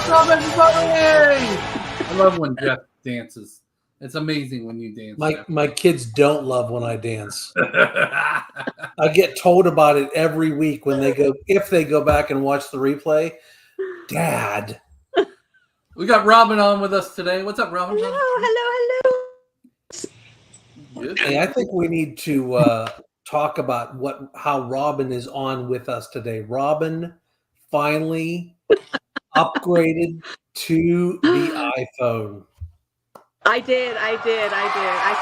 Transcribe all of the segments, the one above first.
What's up, everybody? I love when Jeff dances. It's amazing when you dance. My kids don't love when I dance. I get told about it every week when if they go back and watch the replay. Dad. We got Robin on with us today. What's up, Robin? Hello. Good. Hey, I think we need to talk about how Robin is on with us today. Robin finally upgraded to the iPhone. I did. I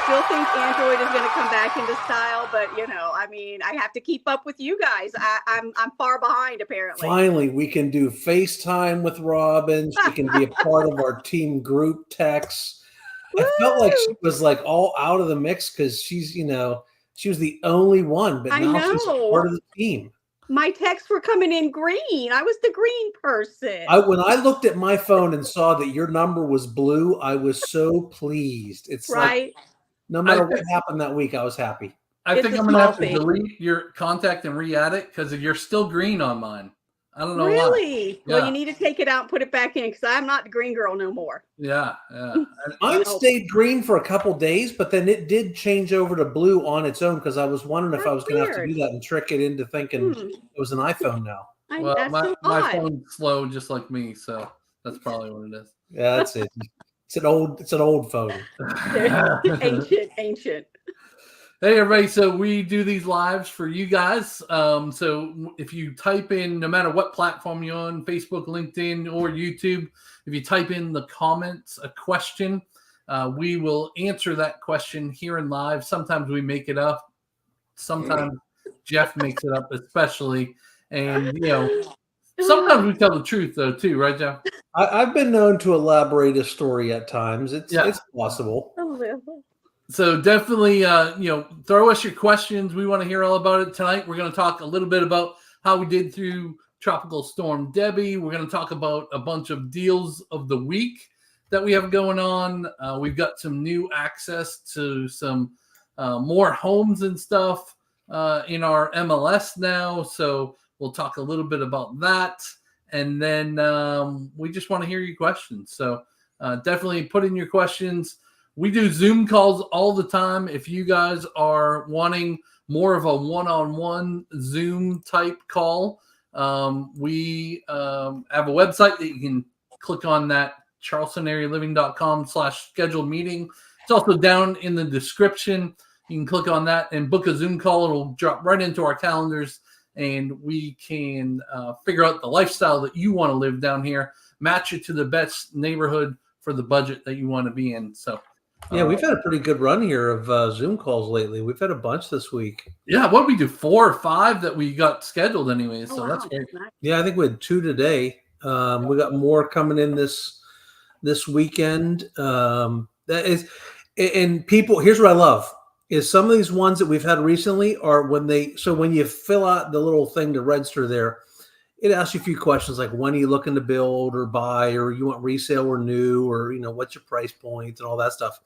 still think Android is going to come back into style, but I have to keep up with you guys. I'm far behind apparently. Finally, we can do FaceTime with Robin. She can be a part of our team group texts. I felt like she was like all out of the mix because she's, she was the only one, but now she's part of the team. My texts were coming in green. I was the green person. When I looked at my phone and saw that your number was blue, I was so pleased. It's right. Like no matter what happened that week, I was happy. I think I'm going to have to delete your contact and re-add it because you're still green on mine. I don't know why. Really? Yeah. Well, you need to take it out and put it back in because I'm not the green girl no more. Yeah. Mine stayed green for a couple days, but then it did change over to blue on its own because I was wondering if I was going to have to do that and trick it into thinking it was an iPhone now. Well, my phone's slow just like me, so that's probably what it is. Yeah, that's it. It's an old phone. Ancient. Hey everybody, so we do these lives for you guys. So if you type in, no matter what platform you're on, Facebook, LinkedIn, or YouTube, if you type in the comments a question, we will answer that question here in live. Sometimes we make it up. Sometimes Jeff makes it up, especially. And, sometimes we tell the truth though, too. Right, Jeff? I've been known to elaborate a story at times. It's possible. So definitely, throw us your questions. We want to hear all about it tonight. We're going to talk a little bit about how we did through Tropical Storm Debby. We're going to talk about a bunch of deals of the week that we have going on. We've got some new access to some more homes and stuff in our MLS now. So we'll talk a little bit about that. And then we just want to hear your questions. So definitely put in your questions. We do Zoom calls all the time. If you guys are wanting more of a one-on-one Zoom type call, we have a website that you can click on, that charlestonarea.living.com/scheduled meeting. It's also down in the description. You can click on that and book a Zoom call. It'll drop right into our calendars, and we can figure out the lifestyle that you want to live down here, match it to the best neighborhood for the budget that you want to be in. So. Yeah, we've had a pretty good run here of Zoom calls lately. We've had a bunch this week. Yeah, what did we do? 4 or 5 that we got scheduled anyway. So that's great. Yeah, I think we had 2 today. We got more coming in this weekend. That is, and people. Here's what I love is some of these ones that we've had recently are when you fill out the little thing to register there, it asks you a few questions like when are you looking to build or buy, or you want resale or new, or what's your price point and all that stuff.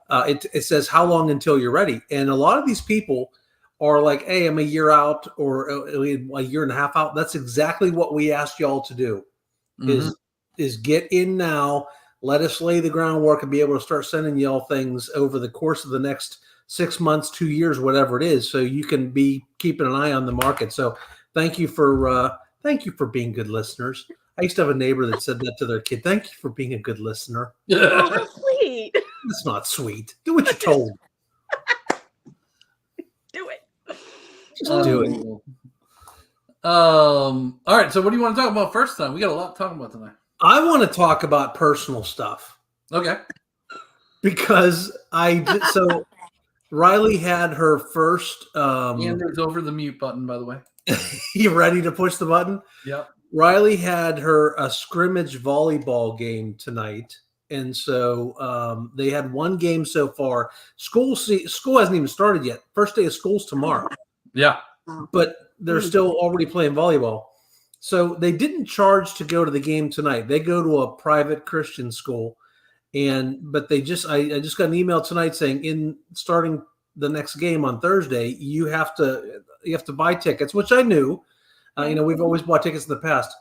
It says how long until you're ready, and a lot of these people are like, "Hey, I'm a year out or a year and a half out." That's exactly what we asked y'all to do. Is get in now. Let us lay the groundwork and be able to start sending y'all things over the course of the next 6 months, 2 years, whatever it is, so you can be keeping an eye on the market. So thank you for being good listeners. I used to have a neighbor that said that to their kid. Thank you for being a good listener. Oh, how sweet. It's not sweet. Do what you're told. Do it. Just do it. All right. So what do you want to talk about first time? We got a lot to talk about tonight. I want to talk about personal stuff. Okay. Because so Riley had her first. Andrew's over the mute button, by the way. You ready to push the button? Yep. Riley had a scrimmage volleyball game tonight, and so they had one game so far. School hasn't even started yet. First day of school's tomorrow. Yeah. But they're still already playing volleyball. So they didn't charge to go to the game tonight. They go to a private Christian school, but I just got an email tonight saying in starting the next game on Thursday, you have to buy tickets, which I knew. We've always bought tickets in the past.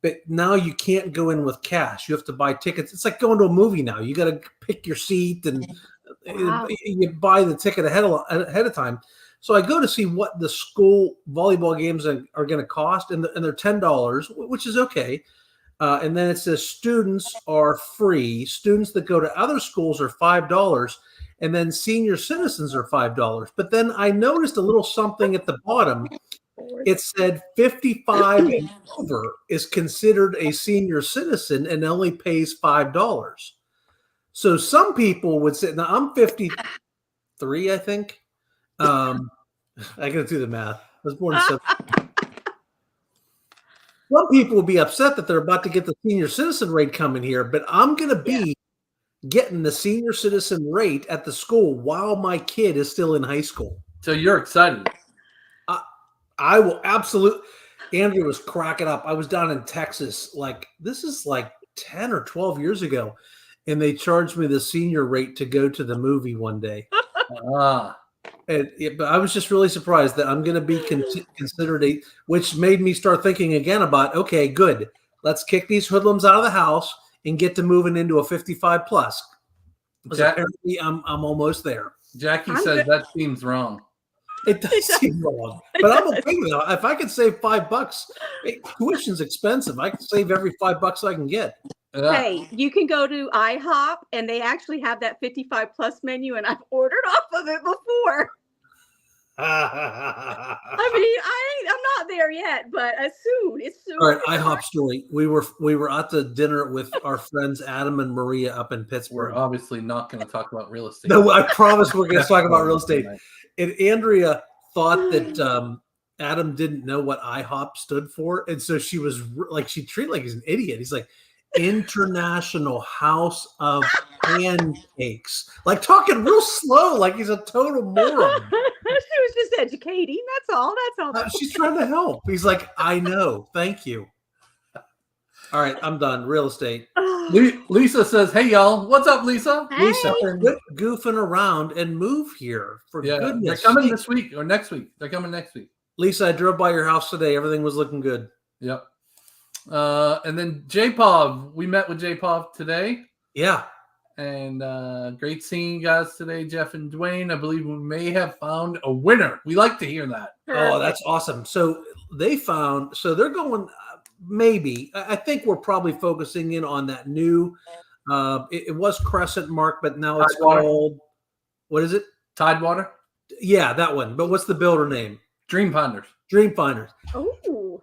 but now you can't go in with cash. You have to buy tickets. It's like going to a movie now. You got to pick your seat and Wow. you buy the ticket ahead of time. So I go to see what the school volleyball games are going to cost, and they're $10, which is okay. And then it says students are free. Students that go to other schools are $5, and then senior citizens are $5. But then I noticed a little something at the bottom. It said 55 and over is considered a senior citizen and only pays $5. So some people would say, now I'm 53, I think. I got to do the math. I was born in 70. Some people will be upset that they're about to get the senior citizen rate coming here, but I'm going to be getting the senior citizen rate at the school while my kid is still in high school. So you're excited. I will absolutely. Andrew was cracking up. I was down in Texas, this is like 10 or 12 years ago, and they charged me the senior rate to go to the movie one day. But I was just really surprised that I'm going to be considered which made me start thinking again about, okay, good. Let's kick these hoodlums out of the house and get to moving into a 55 plus. Apparently I'm almost there. Jackie says that seems wrong. It does seem wrong, but I'm okay with it. If I could save $5, tuition's expensive. I can save every $5 I can get. Hey, you can go to IHOP and they actually have that 55 plus menu, and I've ordered off of it before. I mean, I'm not there yet, but it's soon. All right, IHOP story. We were at the dinner with our friends Adam and Maria up in Pittsburgh. We're obviously not going to talk about real estate. No, I promise we're going to talk about real estate. And Andrea thought that Adam didn't know what IHOP stood for, and so she was she treated like he's an idiot. He's like, International House of Pancakes, talking real slow, like he's a total moron. She was just educating. That's all. She's trying to help. He's like, I know. Thank you. All right, I'm done. Real estate. Lisa says, "Hey y'all, what's up, Lisa?" Hey. Lisa, quit goofing around and move here. For goodness they're coming sake. this week or next week. They're coming next week. Lisa, I drove by your house today. Everything was looking good. Yep. And then J-Pov, we met with J-Pov today. Yeah. And great seeing you guys today, Jeff and Dwayne. I believe we may have found a winner. We like to hear that. Oh, that's awesome. So they're going, maybe, I think we're probably focusing in on that new, it was Crescent Mark, but now it's called, what is it? Tidewater? Yeah, that one. But what's the builder name? Dream Finders. Oh.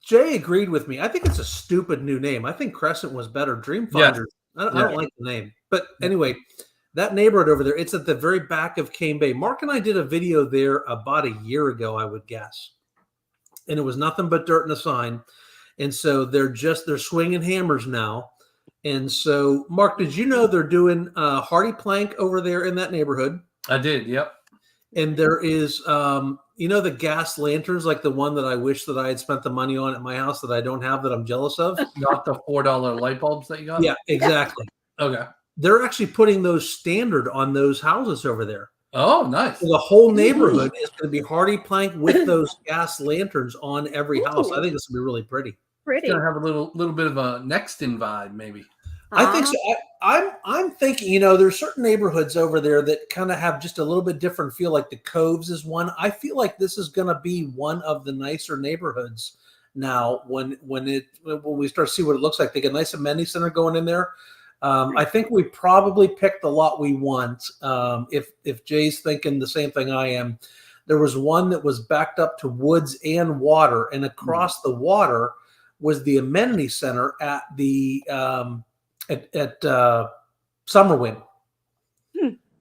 Jay agreed with me. I think it's a stupid new name. I think Crescent was better. Dreamfinders. I don't like the name. But anyway, that neighborhood over there, it's at the very back of Cane Bay. Mark and I did a video there about a year ago, I would guess. And it was nothing but dirt and a sign. And so they're swinging hammers now. And so, Mark, did you know they're doing Hardy Plank over there in that neighborhood? I did, yep. And there is, the gas lanterns, like the one that I wish that I had spent the money on at my house that I don't have, that I'm jealous of. Not the $4 light bulbs that you got? Yeah, exactly. Okay. They're actually putting those standard on those houses over there. Oh, nice. So the whole neighborhood is going to be Hardy Plank with those gas lanterns on every house. I think this will be really pretty. Pretty. It's going to have a little bit of a Nexton vibe, maybe. I think so. I'm thinking, there's certain neighborhoods over there that kind of have just a little bit different feel. Like the Coves is one. I feel like this is going to be one of the nicer neighborhoods now. When we start to see what it looks like, they get a nice amenity center going in there. I think we probably picked the lot we want. If Jay's thinking the same thing I am, there was one that was backed up to woods and water, and across the water was the amenity center at the at Summerwind.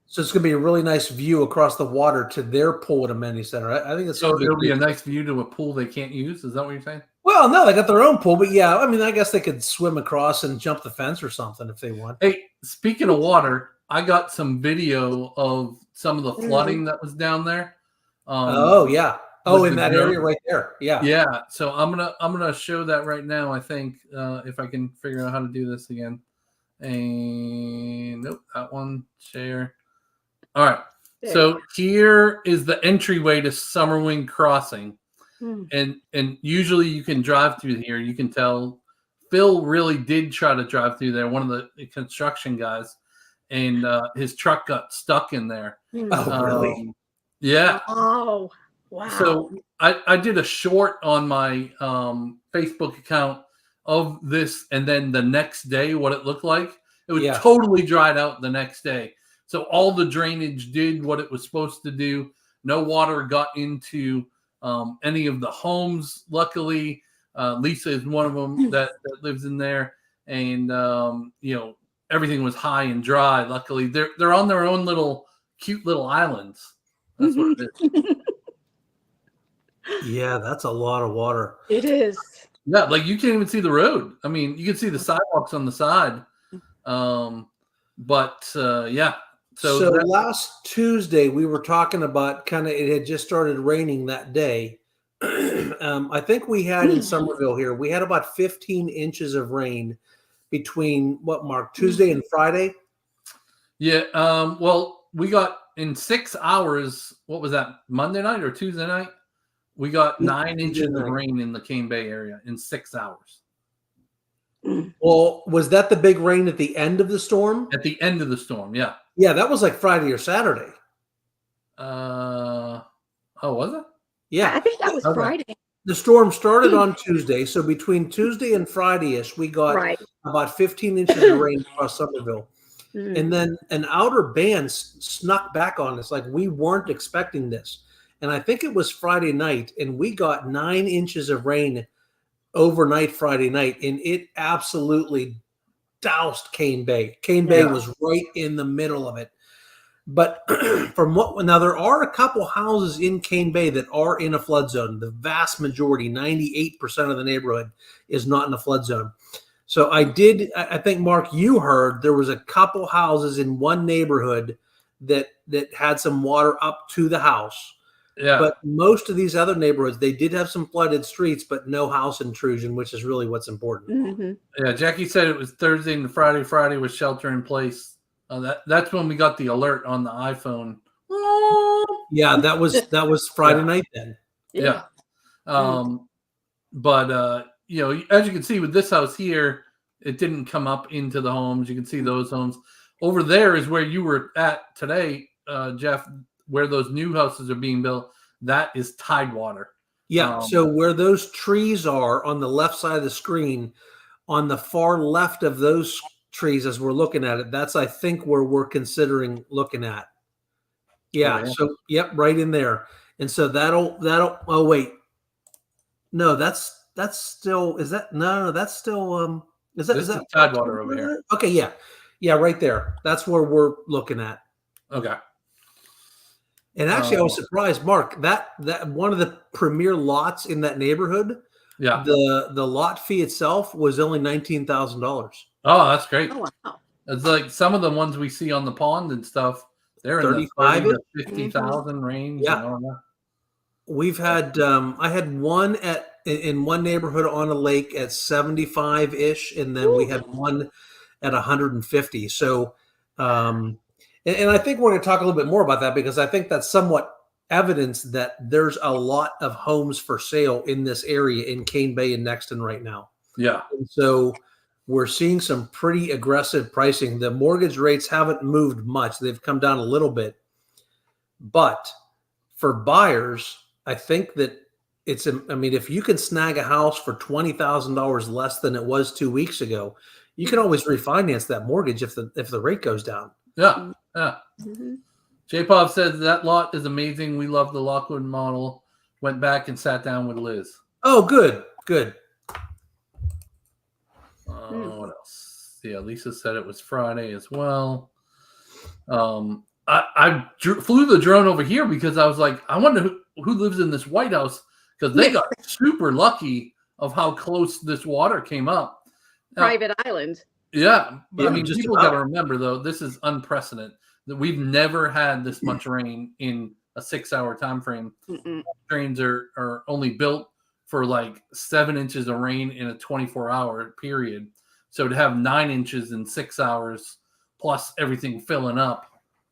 So it's going to be a really nice view across the water to their pool and amenity center. I think it's so it'll be a nice view to a pool they can't use. Is that what you're saying? Well, no, they got their own pool, but yeah, I guess they could swim across and jump the fence or something if they want. Hey, speaking of water, I got some video of some of the flooding that was down there. Yeah. Oh, in that area right there. Yeah. Yeah. So I'm gonna show that right now. I think if I can figure out how to do this again. And nope, that one share. All right. So here is the entryway to Summerwind Crossing. And usually you can drive through here. You can tell Phil really did try to drive through there, one of the construction guys, and his truck got stuck in there. Oh, really? Yeah. Oh, wow. So I did a short on my Facebook account of this, and then the next day what it looked like. It was totally dried out the next day. So all the drainage did what it was supposed to do. No water got into any of the homes. Luckily, Lisa is one of them that lives in there, and everything was high and dry. Luckily, they're on their own cute little islands. That's what it is. Yeah, that's a lot of water. It is. Yeah, like you can't even see the road. I mean, you can see the sidewalks on the side. Yeah. So last Tuesday we were talking about it had just started raining that day. I think we had in Summerville here, we had about 15 inches of rain between Tuesday and Friday? Yeah. Well, we got in 6 hours, what was that, Monday night or Tuesday night? We got 9 inches of rain in the Cane Bay area in 6 hours. Well, was that the big rain at the end of the storm? At the end of the storm, yeah. Yeah, that was like Friday or Saturday. Oh, was it? Yeah. I think that was Friday. The storm started on Tuesday, so between Tuesday and Friday-ish, we got about 15 inches of rain across Summerville. And then an outer band snuck back on us like we weren't expecting this. And I think it was Friday night, and we got 9 inches of rain overnight Friday night, and it absolutely doused Cane Bay. Cane Bay was right in the middle of it. But now there are a couple houses in Cane Bay that are in a flood zone. The vast majority, 98% of the neighborhood, is not in a flood zone. So I think, Mark, you heard there was a couple houses in one neighborhood that had some water up to the house. Yeah. But most of these other neighborhoods, they did have some flooded streets, but no house intrusion, which is really what's important. Yeah, Jackie said it was Thursday and Friday. Friday was shelter in place. That's when we got the alert on the iPhone. Yeah, that was Friday night then. Yeah. But as you can see with this house here, it didn't come up into the homes. You can see those homes. Over there is where you were at today, Jeff, where those new houses are being built. That is tidewater. Yeah. So where those trees are on the left side of the screen, on the far left of those trees as we're looking at it, that's I think where we're considering looking at. Yeah. So right in there. And so that'll oh wait. No, that's still is that that's still is that tidewater over here? Okay, yeah. Yeah, right there. That's where we're looking at. Okay. And actually I was surprised, Mark, that one of the premier lots in that neighborhood, the lot fee itself was only $19,000. Oh, that's great. Oh, wow. It's like some of the ones we see on the pond and stuff, they're in the 30 to 50,000 range. Yeah. We've had I had one in one neighborhood on a lake at 75-ish, and then we had one at 150. So and I think we're going to talk a little bit more about that because I think that's somewhat evidence that there's a lot of homes for sale in this area in Cane Bay and Nexton right now. Yeah. And so we're seeing some pretty aggressive pricing. The mortgage rates haven't moved much. They've come down a little bit. But for buyers, I think that if you can snag a house for $20,000 less than it was 2 weeks ago, you can always refinance that mortgage if the rate goes down. Yeah. Yeah. J-Pop says that lot is amazing. We love the Lockwood model. Went back and sat down with Liz. Oh, good. What else? Yeah, Lisa said it was Friday as well. I flew the drone over here because I was like, I wonder who lives in this White House because they got super lucky of how close this water came up. Private island. Yeah. I mean, just people got to remember, though, this is unprecedented. That we've never had this much rain in a 6-hour time frame. Drains are only built for like 7 inches of rain in a 24-hour period. So to have 9 inches in 6 hours plus everything filling up.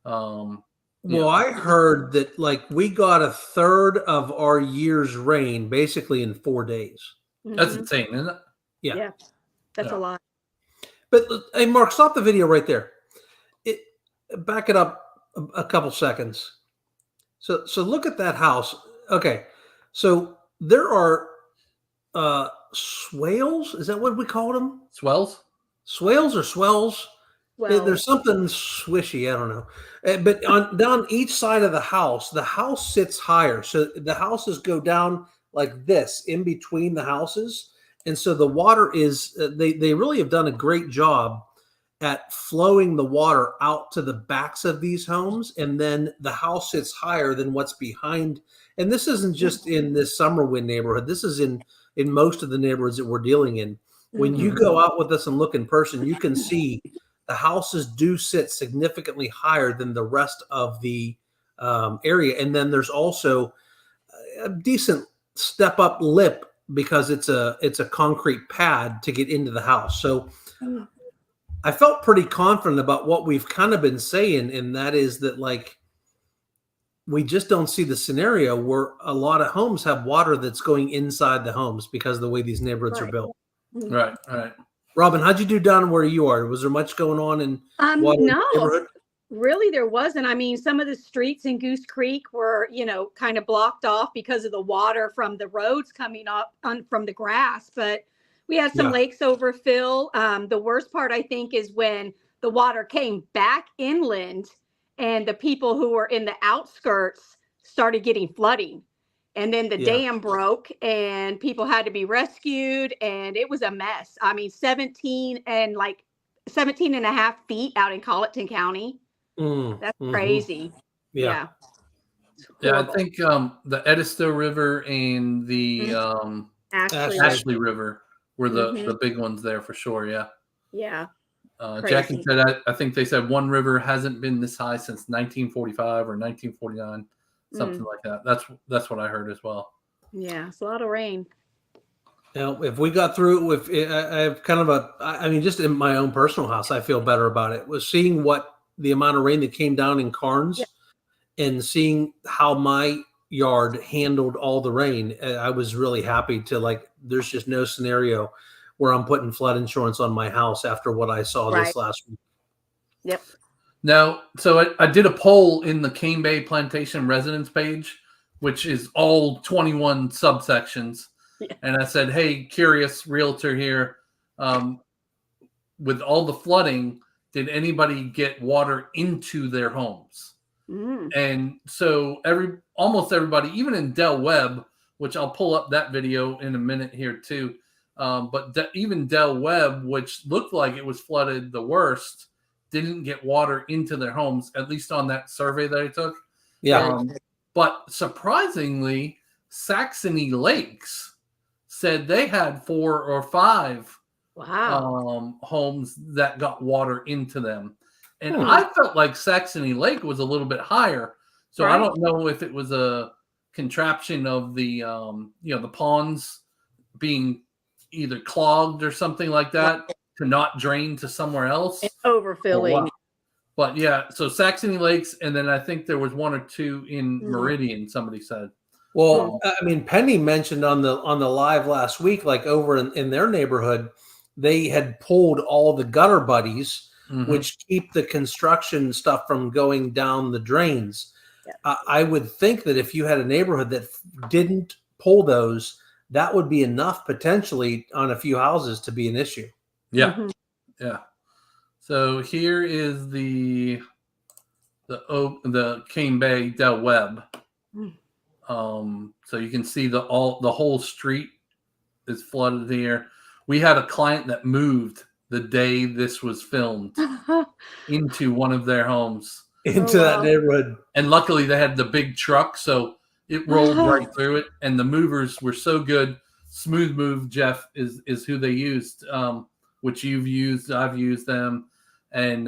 Well, I heard that we got a third of our year's rain basically in 4 days. That's insane, isn't it? Yeah. That's a lot. But hey, Mark, stop the video right there. Back it up a couple seconds. So look at that house. Okay, so there are swales. Is that what we call them? Swells? Swales or swells? Well, There's something swishy. I don't know. But down each side of the house sits higher. So the houses go down like this in between the houses. And so the water is, they really have done a great job at flowing the water out to the backs of these homes. And then the house sits higher than what's behind. And this isn't just in this Summerville neighborhood. This is in most of the neighborhoods that we're dealing in. When you go out with us and look in person, you can see the houses do sit significantly higher than the rest of the area. And then there's also a decent step up lip because it's a concrete pad to get into the house. So I felt pretty confident about what we've kind of been saying. And that is that, like, we just don't see the scenario where a lot of homes have water that's going inside the homes because of the way these neighborhoods are built. Right. Robin, how'd you do down where you are? Was there much going on in water no, neighborhood? really there wasn't. I mean, some of the streets in Goose Creek were, kind of blocked off because of the water from the roads coming up from the grass, but we had some lakes overfill. The worst part, I think, is when the water came back inland and the people who were in the outskirts started getting flooding. And then the dam broke and people had to be rescued and it was a mess. I mean, 17 and a half feet out in Colleton County. That's crazy. Yeah. I think the Edisto River and the Ashley River were the big ones there for sure. Yeah. Yeah. Jackie said, I think they said one river hasn't been this high since 1945 or 1949. Something like that. That's what I heard as well. Yeah, it's a lot of rain. Now, if we got through, I have kind of just in my own personal house, I feel better about it. Was seeing what the amount of rain that came down in Carnes and seeing how my yard handled all the rain. I was really happy to there's just no scenario where I'm putting flood insurance on my house after what I saw this last week. Yep. Now, so I did a poll in the Cane Bay Plantation residence page, which is all 21 subsections. Yeah. And I said, hey, curious realtor here, with all the flooding, did anybody get water into their homes? And so almost everybody, even in Del Webb, which I'll pull up that video in a minute here too. But even Del Webb, which looked like it was flooded the worst, didn't get water into their homes, at least on that survey that I took. Yeah. But surprisingly, Saxony Lakes said they had 4 or 5 homes that got water into them. And I felt like Saxony Lake was a little bit higher. So I don't know if it was a contraption of the, the ponds being either clogged or something like that to not drain to somewhere else. It's overfilling. But yeah, so Saxony Lakes, and then I think there was 1 or 2 in Meridian, somebody said. Well, I mean, Penny mentioned on the live last week, like over in their neighborhood, they had pulled all the gutter buddies, which keep the construction stuff from going down the drains. Yeah. I would think that if you had a neighborhood that didn't pull those, that would be enough potentially on a few houses to be an issue. Yeah. Yeah. So here is the Cane Bay Del Webb. So you can see the whole street is flooded here. We had a client that moved the day this was filmed into one of their homes. Into that neighborhood. And luckily they had the big truck, so it rolled right through it. And the movers were so good. Smooth Move, Jeff, is who they used, which you've used. I've used them. And,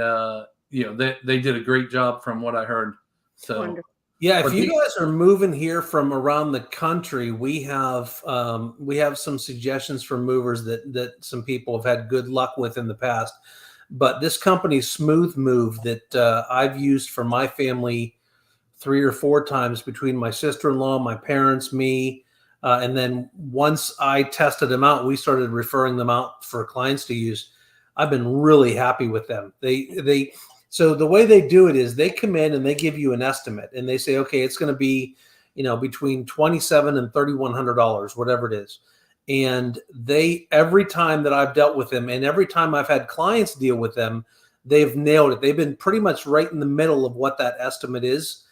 they did a great job from what I heard. So, wonderful. Yeah, if you guys are moving here from around the country, we have some suggestions for movers that some people have had good luck with in the past. But this company, Smooth Move, that I've used for my family 3 or 4 times between my sister-in-law, my parents, me, And then once I tested them out, we started referring them out for clients to use. I've been really happy with them. So the way they do it is they come in and they give you an estimate and they say, okay, it's going to be, between $2,700 and $3,100, whatever it is. And every time that I've dealt with them and every time I've had clients deal with them, they've nailed it. They've been pretty much right in the middle of what that estimate is,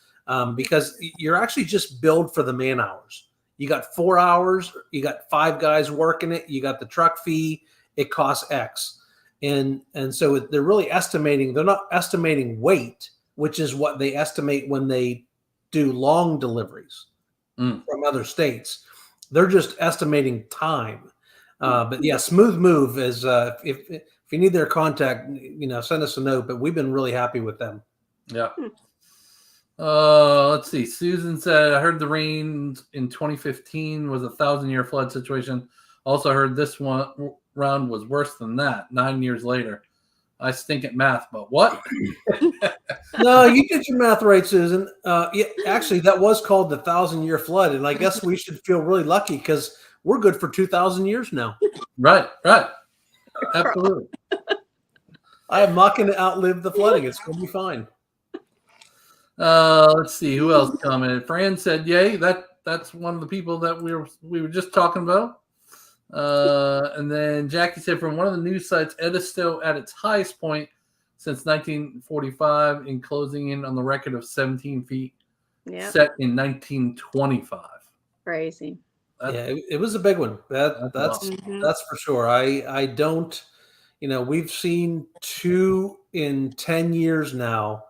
because you're actually just billed for the man hours. You got 4 hours, you got 5 guys working it, you got the truck fee, it costs X. And so they're really estimating, they're not estimating weight, which is what they estimate when they do long deliveries from other states. They're just estimating time. But yeah, Smooth Move is, if you need their contact, send us a note, but we've been really happy with them. Yeah. Let's see. Susan said, I heard the rain in 2015 was a 1,000-year flood situation. Also heard this one round was worse than that 9 years later. I stink at math, but what? No, you did your math right, Susan. Yeah, actually, that was called the 1,000-year flood. And I guess we should feel really lucky because we're good for 2,000 years now. Right. Absolutely. I am not going to outlive the flooding. It's going to be fine. Let's see who else commented. Fran said, "Yay!" That's one of the people that we were just talking about. And then Jackie said, from one of the news sites, Edisto at its highest point since 1945, in closing in on the record of 17 feet, set in 1925. Crazy. It was a big one. That's for sure. I don't. We've seen 2 in 10 years now.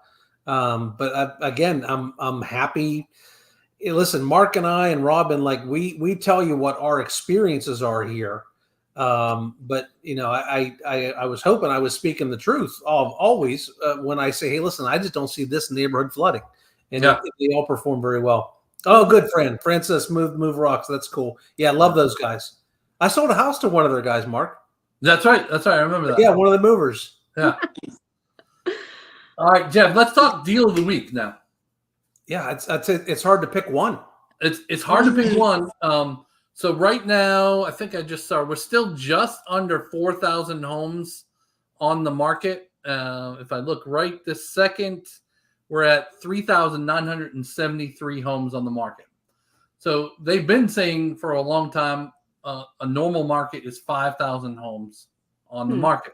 But I'm happy. Listen, Mark and I and Robin, we tell you what our experiences are here. But I was hoping I was speaking the truth always when I say, hey, listen, I just don't see this neighborhood flooding, and they all perform very well. Oh, good friend, Francis, move rocks. That's cool. Yeah, I love those guys. I sold a house to one of their guys, Mark. That's right. I remember that. Yeah, one of the movers. Yeah. All right, Jeff, let's talk deal of the week now. Yeah, it's hard to pick one. It's hard to pick one. So right now, I think I just saw we're still just under 4,000 homes on the market. If I look right this second, we're at 3,973 homes on the market. So they've been saying for a long time a normal market is 5,000 homes on the market.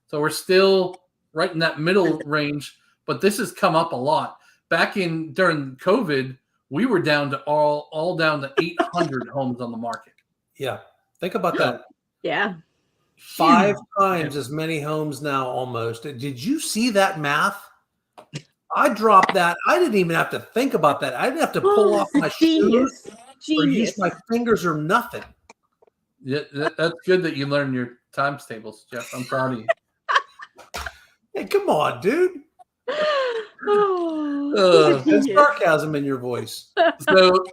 So we're still right in that middle range, but this has come up a lot. Back during COVID, we were down to all down to 800 homes on the market. Yeah. Think about that. Yeah. 5 times as many homes now almost. Did you see that math? I dropped that. I didn't even have to think about that. I didn't have to pull off my shoes or use my fingers or nothing. Yeah, that's good that you learned your times tables, Jeff. I'm proud of you. Hey, come on, dude. There's sarcasm in your voice. So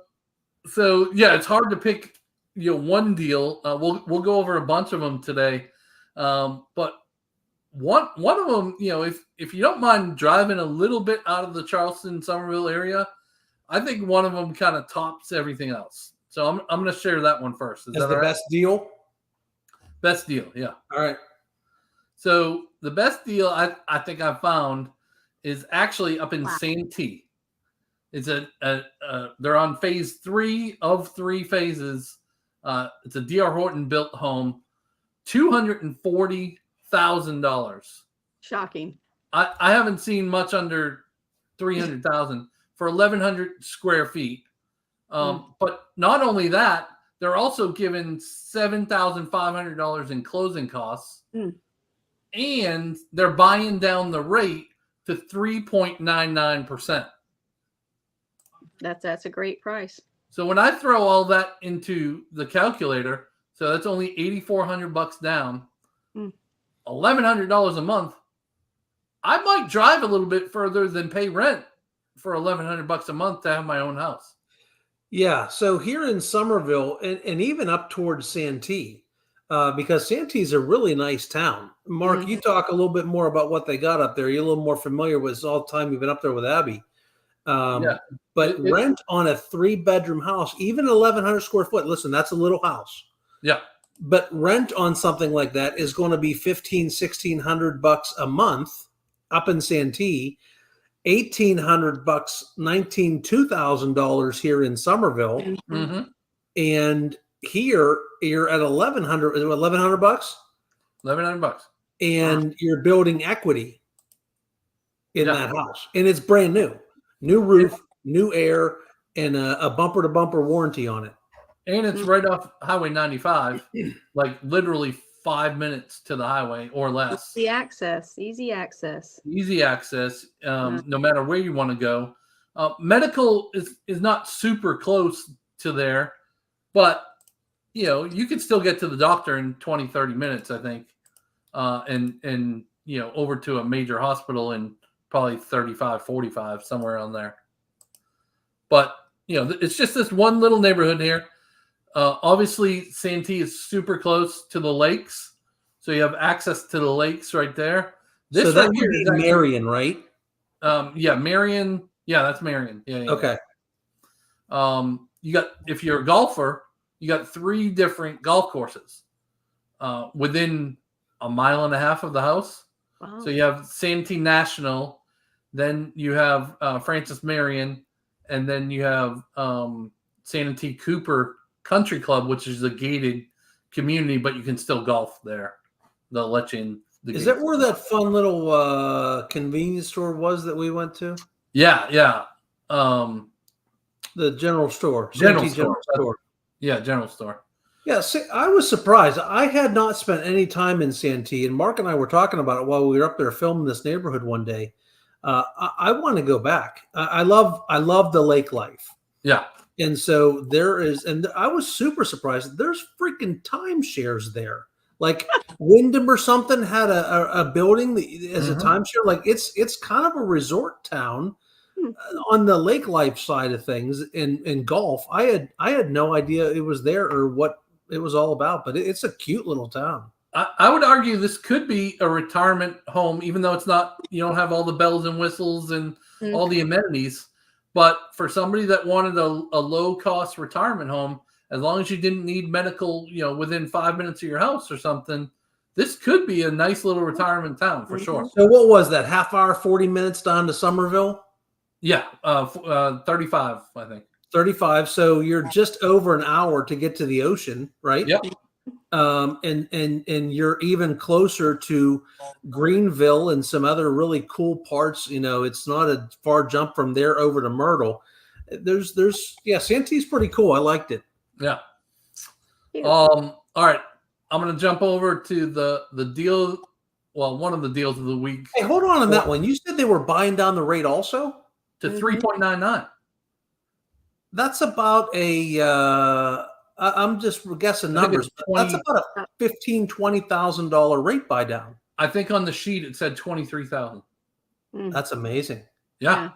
yeah, it's hard to pick one deal. We'll go over a bunch of them today, but one of them, if you don't mind driving a little bit out of the Charleston Summerville area, I think one of them kind of tops everything else. So I'm going to share that one first. Is that the best deal? Best deal, yeah. All right. So the best deal I think I've found is actually up in Santee. It's they're on phase 3 of 3 phases. It's a D.R. Horton built home, $240,000. Shocking. I haven't seen much under 300,000 for 1,100 square feet. But not only that, they're also given $7,500 in closing costs, and they're buying down the rate to 3.99%. That's a great price. So when I throw all that into the calculator, so that's only $8,400 down, $1,100 a month. I might drive a little bit further than pay rent for $1,100 a month to have my own house. Yeah. So here in Summerville and even up towards Santee, because Santee is a really nice town. Mark, you talk a little bit more about what they got up there. You're a little more familiar with all the time you've been up there with Abby. Yeah. But rent on a 3-bedroom house, even 1,100 square foot. Listen, that's a little house. Yeah. But rent on something like that is going to be $1,600 a month up in Santee, $1,800, $2,000 here in Summerville, Mm-hmm. and here you're at 1,100. Is it $1,100? $1,100. And you're building equity in that house, and it's brand new roof, new air, and a bumper to bumper warranty on it. And it's right off Highway 95, like literally 5 minutes to the highway or less. Easy access. No matter where you want to go. Medical is not super close to there, but you could still get to the doctor in 20, 30 minutes, I think. And over to a major hospital in probably 35, 45, somewhere around there. But, it's just this one little neighborhood here. Obviously, Santee is super close to the lakes. So you have access to the lakes right there. This so that right would here be is actually, Marion, right? Marion. Yeah, that's Marion. Yeah. Okay. If you're a golfer, you got 3 different golf courses within a mile and a half of the house. Wow. So you have Santee National, then you have Francis Marion, and then you have Santee Cooper Country Club, which is a gated community, but you can still golf there. They'll let you in. Is that where that fun little convenience store was that we went to? Yeah. The general store. General Santee store. Yeah, general store. Yeah, see, I was surprised. I had not spent any time in Santee, and Mark and I were talking about it while we were up there filming this neighborhood one day. I want to go back. I love the lake life. Yeah. And so there is, and I was super surprised. There's freaking timeshares there. Like Wyndham or something had a building as a timeshare. Like it's kind of a resort town on the lake life side of things in golf. I had no idea it was there or what it was all about, but it's a cute little town. I would argue this could be a retirement home, even though it's not, you don't have all the bells and whistles and all the amenities. But for somebody that wanted a low-cost retirement home, as long as you didn't need medical, within 5 minutes of your house or something, this could be a nice little retirement town for sure. So what was that, half hour, 40 minutes down to Summerville? Yeah, 35, I think. 35. So you're just over an hour to get to the ocean, right? Yep. And you're even closer to Greenville and some other really cool parts. It's not a far jump from there over to Myrtle. Santee's pretty cool. I liked it. Yeah. All right. I'm going to jump over to the deal. Well, one of the deals of the week. Hey, hold on that one. You said they were buying down the rate also to 3.99. That's about I'm just guessing numbers. That's about a $15,000-$20,000 rate buy down. I think on the sheet it said 23,000. That's amazing. Yeah.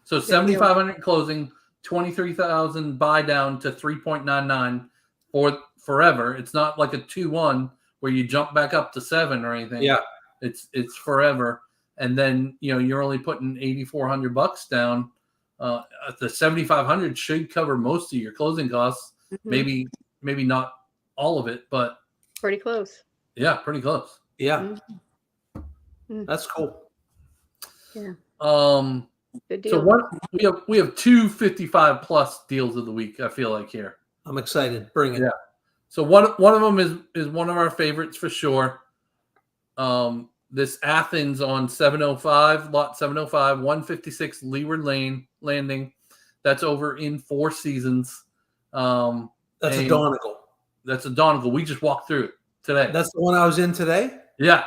So 7,500 closing, 23,000 buy down to 3.99 for forever. It's not like a 2-1 where you jump back up to 7 or anything. Yeah. It's forever. And then, you're only putting $8,400 down. The 7,500 should cover most of your closing costs. Maybe not all of it, but pretty close. Yeah, pretty close. Yeah. That's cool. Yeah. Good deal. So we have 2 55 plus deals of the week, I feel like here. I'm excited. Bring it. Yeah. So one of them is one of our favorites for sure. This Athens on 705, lot 705, 156 Leeward Lane Landing. That's over in Four Seasons. That's a Donegal. That's a Donegal. We just walked through it today. That's the one I was in today? Yeah.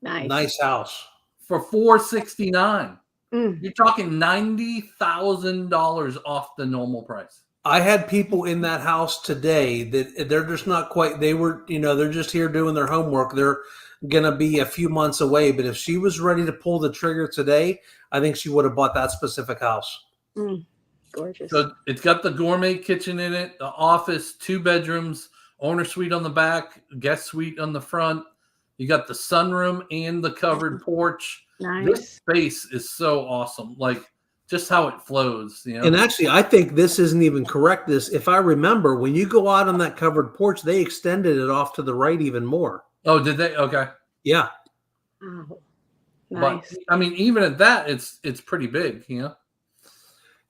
Nice house. For $469. You're talking $90,000 off the normal price. I had people in that house today that they're just not quite, they're just here doing their homework. They're going to be a few months away, but if she was ready to pull the trigger today, I think she would have bought that specific house. Gorgeous. So it's got the gourmet kitchen in it, the office, 2 bedrooms, owner suite on the back, guest suite on the front. You got the sunroom and the covered porch. Nice. This space is so awesome. Like just how it flows. You know, And actually, I think this isn't even correct. If I remember, when you go out on that covered porch, they extended it off to the right even more. oh, did they? Okay, Yeah. Oh, but nice. I mean, even at that, it's pretty big. You know.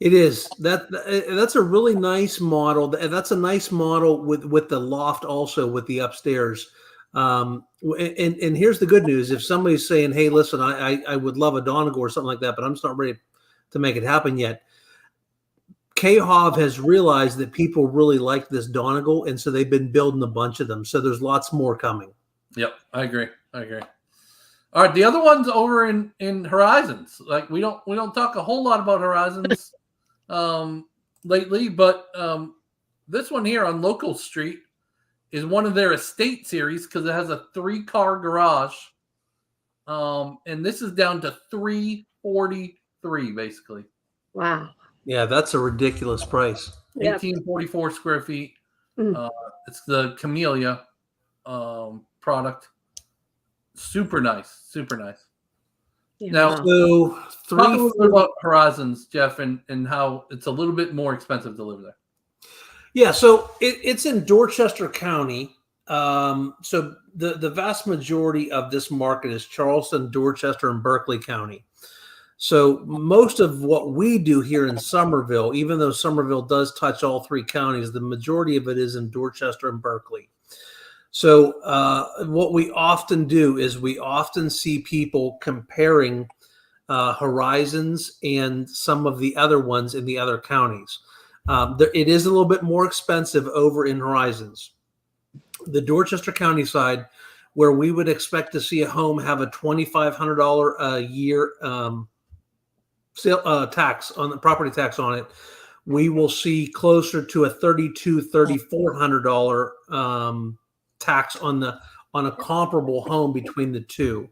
It is. That's a really nice model. That's a nice model with the loft also with the upstairs. And here's the good news: if somebody's saying, "Hey, listen, I would love a Donegal or something like that, but I'm just not ready to make it happen yet," KHOV has realized that people really like this Donegal, and so they've been building a bunch of them. So there's lots more coming. Yep, I agree. All right, the other one's over in Horizons. Like we don't talk a whole lot about Horizons lately, but this one here on Local Street is one of their estate series because it has a 3-car garage, and this is down to $343 basically. Wow. Yeah, that's a ridiculous price. Yep. 1844 square feet. Mm. It's the Camellia product. Super nice. Yeah. Now, So talk a little bit about Horizons, Jeff, and how it's a little bit more expensive to live there. Yeah, so it's in Dorchester County. So the vast majority of this market is Charleston, Dorchester, and Berkeley County. So most of what we do here in Summerville, even though Summerville does touch all 3 counties, the majority of it is in Dorchester and Berkeley. So what we often do is we often see people comparing Horizons and some of the other ones in the other counties. It is a little bit more expensive over in Horizons. The Dorchester County side, where we would expect to see a home have a $2,500 a year tax on the property tax on it, we will see closer to a $3,400 tax on a comparable home between the two.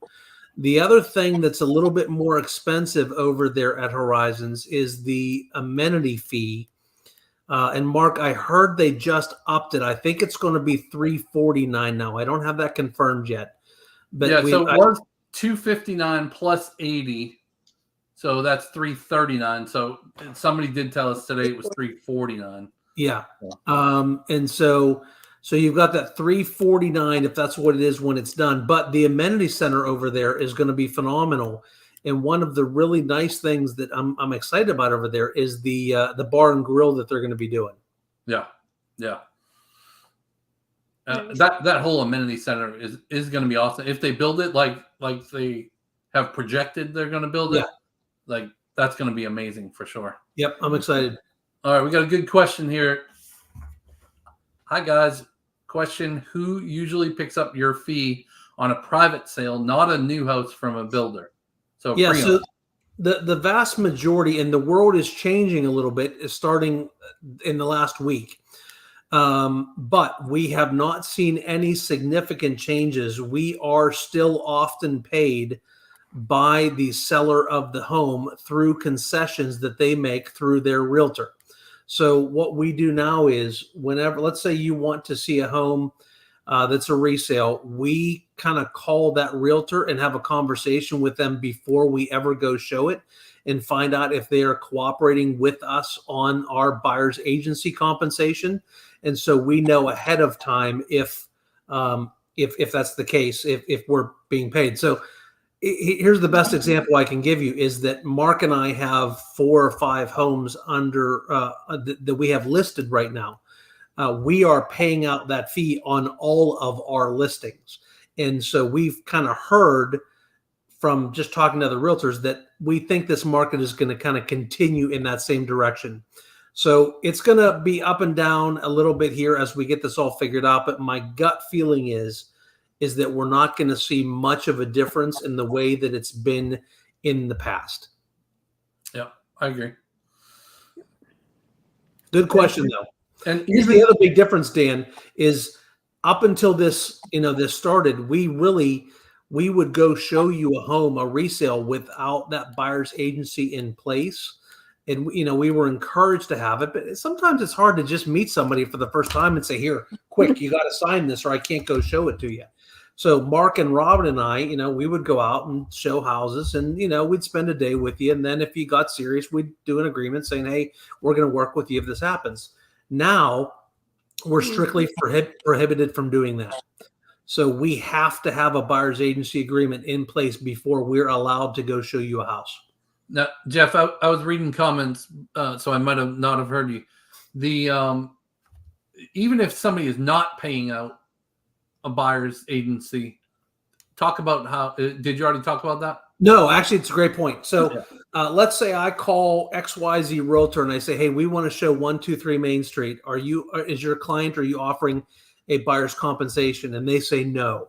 The other thing that's a little bit more expensive over there at Horizons is the amenity fee. And Mark, I heard they just upped it. I think it's going to be $349 now. I don't have that confirmed yet. But yeah, so it was $259 plus 80. So that's $339. So somebody did tell us today it was $349. Yeah. And so you've got that $349 if that's what it is when it's done. But the amenity center over there is going to be phenomenal. And one of the really nice things that I'm excited about over there is the bar and grill that they're going to be doing. Yeah. That whole amenity center is going to be awesome if they build it like they have projected they're going to build it. Yeah. Like that's going to be amazing for sure. Yep, I'm excited. All right, we got a good question here. Hi guys, question: who usually picks up your fee on a private sale, not a new house from a builder? So yeah, so the vast majority, and the world is changing a little bit, is starting in the last week. But we have not seen any significant changes. We are still often paid by the seller of the home through concessions that they make through their realtor. So what we do now is whenever, let's say you want to see a home that's a resale, we kind of call that realtor and have a conversation with them before we ever go show it and find out if they are cooperating with us on our buyer's agency compensation. And so we know ahead of time if that's the case, if we're being paid. So here's the best example I can give you is that Mark and I have 4 or 5 homes under that we have listed right now. We are paying out that fee on all of our listings. And so we've kind of heard from just talking to other realtors that we think this market is going to kind of continue in that same direction. So it's going to be up and down a little bit here as we get this all figured out. But my gut feeling is that we're not going to see much of a difference in the way that it's been in the past. Yeah, I agree. Good question, though. And here's the other big difference, Dan, is up until this started, we would go show you a home, a resale, without that buyer's agency in place. And, we were encouraged to have it, but sometimes it's hard to just meet somebody for the first time and say, here, quick, you got to sign this or I can't go show it to you. So Mark and Robin and I, we would go out and show houses, and we'd spend a day with you. And then if you got serious, we'd do an agreement saying, hey, we're going to work with you if this happens. Now we're strictly prohibited from doing that. So we have to have a buyer's agency agreement in place before we're allowed to go show you a house. Now, Jeff, I was reading comments, so I might have not have heard you. The even if somebody is not paying out a buyer's agency, talk about how. Did you already talk about that? No, actually, it's a great point. So let's say I call XYZ Realtor and I say, hey, we want to show 123 Main Street. Is your client, are you offering a buyer's compensation? And they say no.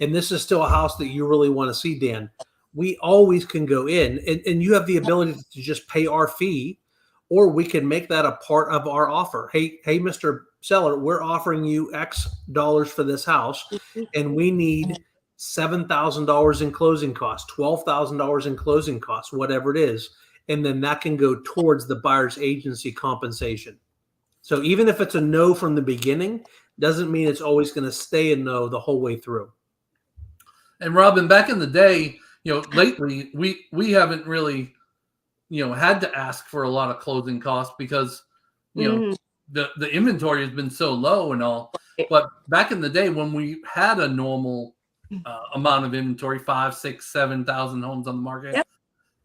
And this is still a house that you really want to see, Dan. We always can go in and you have the ability to just pay our fee, or we can make that a part of our offer. Hey, Mr. Seller, we're offering you X dollars for this house, and we need $7,000 in closing costs, $12,000 in closing costs, whatever it is. And then that can go towards the buyer's agency compensation. So even if it's a no from the beginning, doesn't mean it's always going to stay a no the whole way through. And Robin, back in the day, lately we haven't really, had to ask for a lot of closing costs because, the inventory has been so low and all. But back in the day when we had a normal amount of inventory, 5,000, 6,000, 7,000 homes on the market,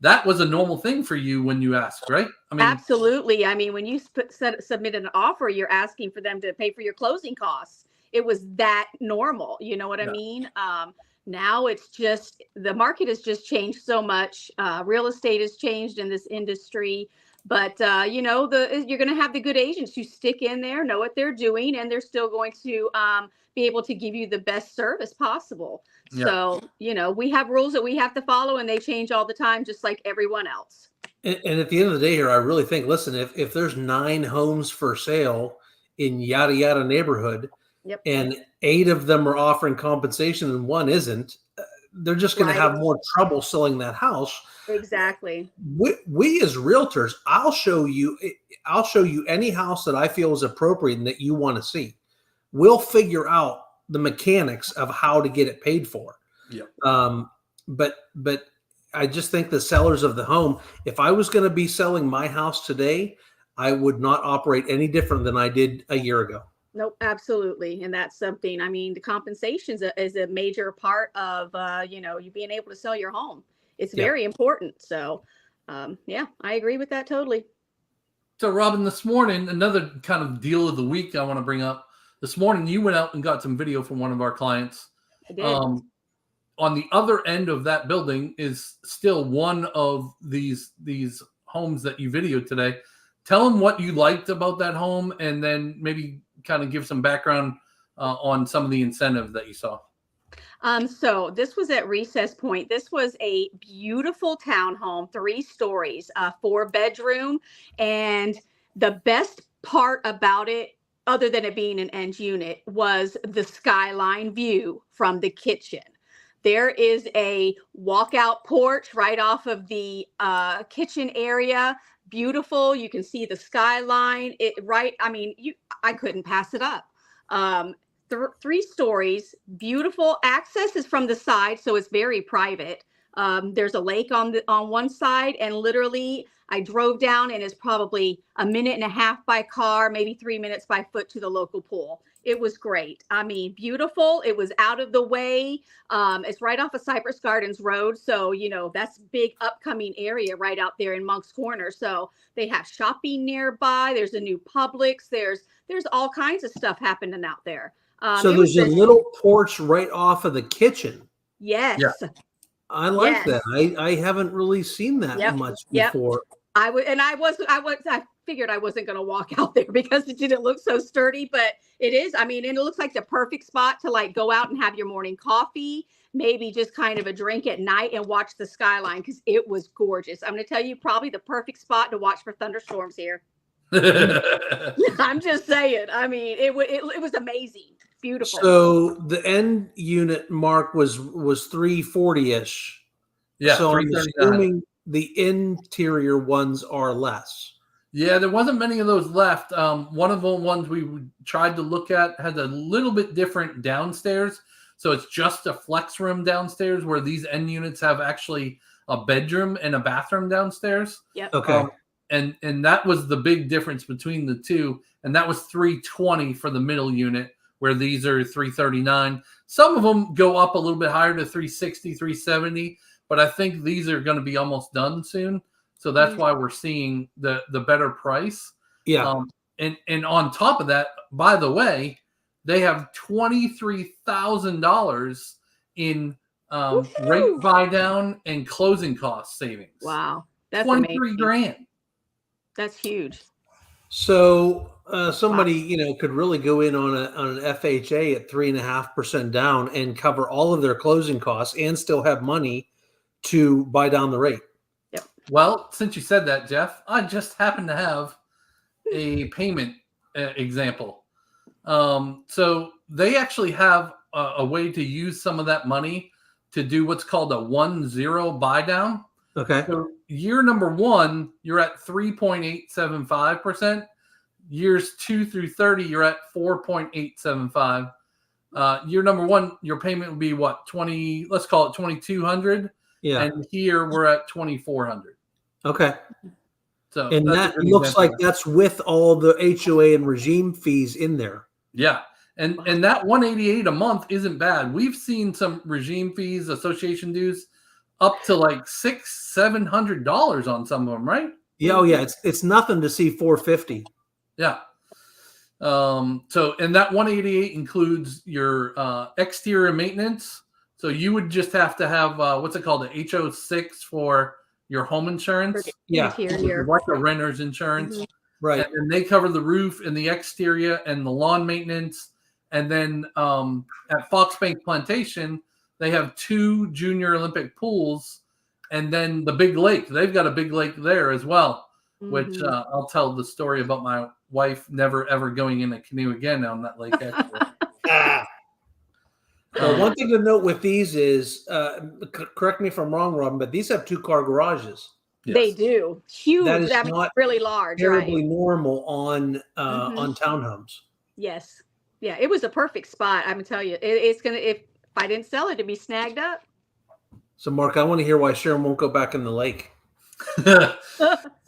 that was a normal thing for you when you asked, right? I mean, absolutely. I mean, when you submit an offer, you're asking for them to pay for your closing costs. It was that normal. You know what I mean? Now it's just, the market has just changed so much. Real estate has changed in this industry, but you're going to have the good agents who stick in there, know what they're doing, and they're still going to be able to give you the best service possible. Yeah. So, we have rules that we have to follow, and they change all the time, just like everyone else. And at the end of the day here, I really think, listen, if there's 9 homes for sale in yada, yada neighborhood, and 8 of them are offering compensation and 1 isn't, they're just going to have more trouble selling that house. Exactly. We as realtors, I'll show you any house that I feel is appropriate and that you want to see. We'll figure out the mechanics of how to get it paid for. Yeah. But I just think the sellers of the home, if I was going to be selling my house today, I would not operate any different than I did a year ago. Nope, absolutely. And that's something, I mean, the compensation is a major part of, you being able to sell your home. It's very important. So, I agree with that totally. So, Robin, this morning, another kind of deal of the week I want to bring up. This morning, you went out and got some video from one of our clients. I did. On the other end of that building is still one of these homes that you videoed today. Tell them what you liked about that home, and then maybe kind of give some background on some of the incentive that you saw. So this was at Recess Point. This was a beautiful townhome, 3 stories, 4-bedroom. And the best part about it, other than it being an end unit, was the skyline view from the kitchen. There is a walkout porch right off of the kitchen area. Beautiful. You can see the skyline. I couldn't pass it up. 3 stories, beautiful. Access is from the side, so it's very private. There's a lake on one side, and literally I drove down, and it's probably a minute and a half by car, maybe 3 minutes by foot to the local pool. It was great. I mean, beautiful. It was out of the way. It's right off of Cypress Gardens Road. So, that's big upcoming area right out there in Monk's Corner. So they have shopping nearby. There's a new Publix. There's all kinds of stuff happening out there. So there's a little porch right off of the kitchen. Yes. Yeah. I like that. I haven't really seen that much before. I figured I wasn't going to walk out there because it didn't look so sturdy, but it is. I mean, and it looks like the perfect spot to like go out and have your morning coffee, maybe just kind of a drink at night and watch the skyline, because it was gorgeous. I'm going to tell you, probably the perfect spot to watch for thunderstorms here. I'm just saying. I mean, it was amazing. Beautiful. So the end unit mark was 340-ish. Yeah. So I'm assuming the interior ones are less. Yeah, there wasn't many of those left. One of the ones we tried to look at had a little bit different downstairs. So it's just a flex room downstairs, where these end units have actually a bedroom and a bathroom downstairs. Yep. Okay. And that was the big difference between the two. And that was $320 for the middle unit, where these are $339. Some of them go up a little bit higher to $360, $370, but I think these are going to be almost done soon. So that's why we're seeing the better price. Yeah. And on top of that, by the way, they have $23,000 in rate buy down and closing cost savings. Wow. That's 23 amazing. grand. That's huge. So somebody, could really go in on an FHA at 3.5% down and cover all of their closing costs and still have money to buy down the rate. Yep. Well, since you said that, Jeff, I just happen to have a payment example. So they actually have a way to use some of that money to do what's called a 1-0 buy down. Okay. So year number 1, you're at 3.875%. Years 2 through 30, you're at 4.875. Year number 1, your payment would be what? Let's call it $2,200. Yeah. And here we're at $2,400. Okay. So And that's that a good looks example. like that's with all the HOA and regime fees in there. Yeah. And that $188 a month isn't bad. We've seen some regime fees, association dues, up to like $600-$700 on some of them, right? Yeah. Oh yeah. It's nothing to see $450. Yeah. So, and that 188 includes your exterior maintenance. So you would just have to have what's it called, the HO6 for your home insurance. Yeah. Interior. Like a renter's insurance. Mhm. Right. And they cover the roof and the exterior and the lawn maintenance. And then at Fox Bank Plantation, they have 2 junior Olympic pools, and then the big lake. They've got a big lake there as well, which I'll tell the story about my wife never ever going in a canoe again on that lake. Actually. One thing to note with these is, correct me if I'm wrong, Robin, but these have 2-car garages. Yes. They do. Huge. That is I mean, not really large. Terribly Right. normal on townhomes. Yes. Yeah. It was a perfect spot. I'm gonna tell you. It's gonna. If I didn't sell it, it'd be snagged up. So, Mark, I want to hear why Sharon won't go back in the lake.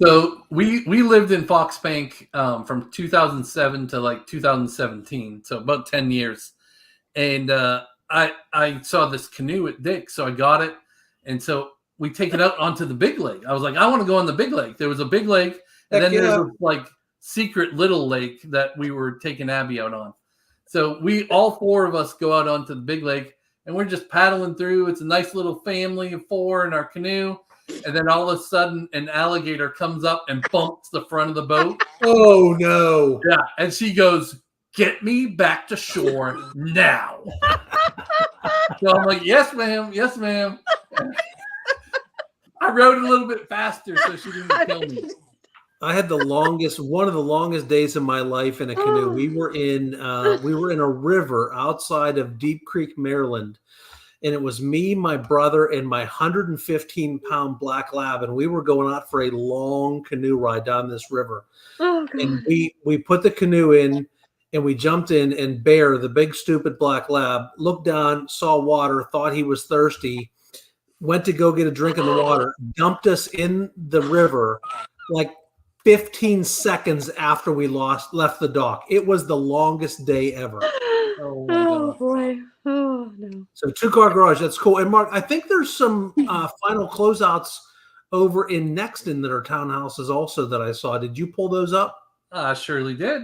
So we lived in Fox Bank from 2007 to like 2017, so about 10 years. And I saw this canoe at Dick's, so I got it. And so we take it out onto the big lake. I was like, I want to go on the big lake. There was a big lake, and then there's a like secret little lake that we were taking Abby out on. So all 4 of us go out onto the big lake, and we're just paddling through. It's a nice little family of 4 in our canoe. And then all of a sudden, an alligator comes up and bumps the front of the boat. Oh, no. Yeah. And she goes, "Get me back to shore now." So I'm like, "Yes, ma'am. Yes, ma'am." I rode a little bit faster so she didn't kill me. I had one of the longest days of my life in a canoe. We were in a river outside of Deep Creek, Maryland. And it was me, my brother, and my 115-pound black lab. And we were going out for a long canoe ride down this river. Oh, God. And we put the canoe in, and we jumped in, and Bear, the big stupid black lab, looked down, saw water, thought he was thirsty, went to go get a drink in the water, dumped us in the river like 15 seconds after we left the dock. It was the longest day ever. Oh boy. Oh no. So 2-car garage, that's cool. And Mark, I think there's some final closeouts over in Nexton that are townhouses also that I saw. Did you pull those up? I surely did.